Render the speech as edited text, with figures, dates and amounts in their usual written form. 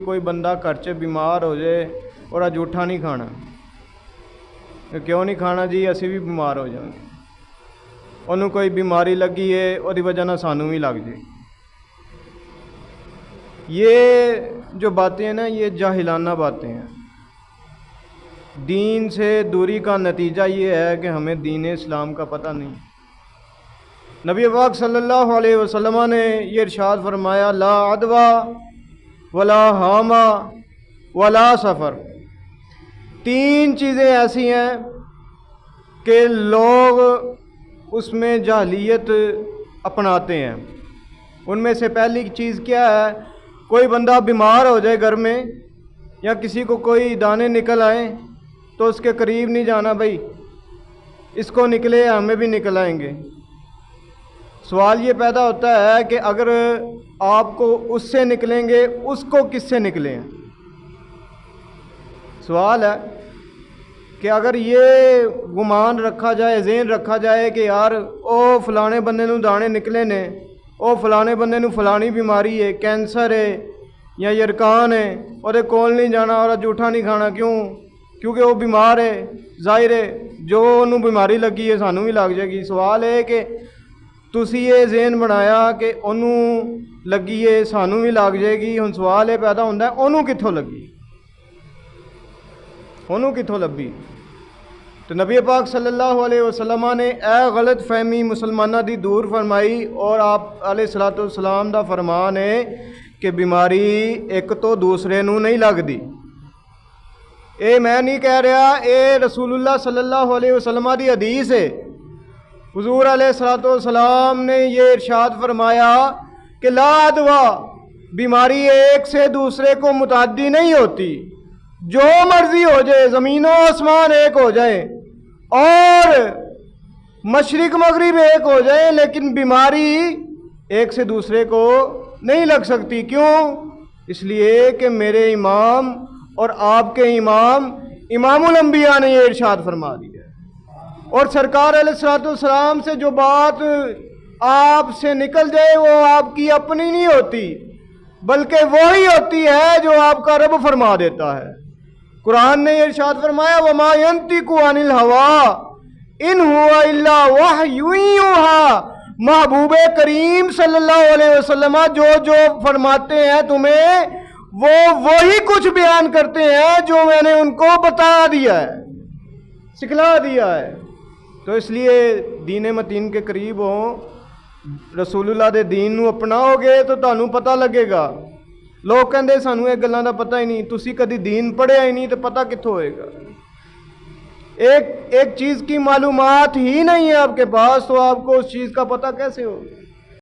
कोई बंदा घर च बीमार हो जाए और जूठा नहीं खाना। क्यों नहीं खाना जी? असी भी बीमार हो जाएंगे। उन्होंने कोई बीमारी लगी है और वजह ना सानू भी लग जाए। ये जो बातें हैं ना, ये जाहिलाना बातें हैं। दीन से दूरी का नतीजा ये है कि हमें दीन इस्लाम का पता नहीं। नबी पाक सल्लल्लाहु अलैहि वसल्लम ने ये इरशाद फरमाया, ला अदवा वला हामा वला सफ़र। तीन चीज़ें ऐसी हैं कि लोग उसमें जाहलियत अपनाते हैं। उनमें से पहली चीज़ क्या है? कोई बंदा बीमार हो जाए घर में, या किसी को कोई दाने निकल आए तो उसके करीब नहीं जाना। भाई इसको निकले हमें भी निकल आएंगे। सवाल ये पैदा होता है कि अगर आपको उससे निकलेंगे, उसको किससे निकले हैं? सवाल है कि अगर ये गुमान रखा जाए, ज़हन रखा जाए कि यार ओ फलाने बंदे नूं दाने निकले ने, ओ फलाने बंदे नूं फलानी बीमारी है, कैंसर है या यरकान है, और कोल नहीं जाना और जूठा नहीं खाना। क्यों? क्योंकि वो बीमार है। जाहिर है जो उन्होंने बीमारी लगी है सानू भी लग जाएगी। सवाल है कि तुसी ये ज़हन बनाया कि उन्होंने लगी है सानू भी लग जाएगी। हुण सवाल ये पैदा होंदा है उन्होंने कित्थों लगी, उन्होंने कित्थों लभी? तो नबी पाक सल्लल्लाहु अलैहि वसल्लम ने ए गलत फहमी मुसलमाना दी दूर फरमाई। और आप अलैहिस्सलातु वस्सलाम दा फरमान है कि बीमारी एक तो दूसरे नूं नहीं लगदी। ये मैं नहीं कह रहा, ये रसूलुल्लाह सल्लल्लाहु अलैहि वसल्लम दी हदीस है। हुजूर अलैहिस्सलातु वस्सलाम ने ये इरशाद फरमाया कि ला अदवा, बीमारी एक से दूसरे को मुताद्दी नहीं होती। जो मर्जी हो जाए, ज़मीन और आसमान एक हो जाए और मशरिक मगरिब एक हो जाए, लेकिन बीमारी एक से दूसरे को नहीं लग सकती। क्यों? इसलिए कि मेरे इमाम और आपके इमाम इमामुल अंबिया ने ये इरशाद फरमा दिया। और सरकार अलैहिस्सलाम से जो बात आपसे निकल जाए वो आपकी अपनी नहीं होती, बल्कि वही होती है जो आपका रब फरमा देता है। कुरान ने ये इरशाद फरमाया, वमा यंतिकु अनिल हवा इन हुआ इल्ला वहयुन यूहा। महबूबे करीम सल्लल्लाहु अलैहि वसल्लम जो जो फरमाते हैं तुम्हें, वो वही कुछ बयान करते हैं जो मैंने उनको बता दिया है, सिखला दिया है। तो इसलिए दीन मतीन के करीब हो, रसूलुल्लाह दे दीन नूं अपनाओगे तो तुहानूं पता लगेगा। लोग कहते सानूं ये गल्लां दा पता ही नहीं, तुसी कदी दीन पढ़िया ही नहीं तो पता कित्थों होएगा? एक चीज़ की मालूमात ही नहीं है आपके पास, तो आपको उस चीज़ का पता कैसे होगा?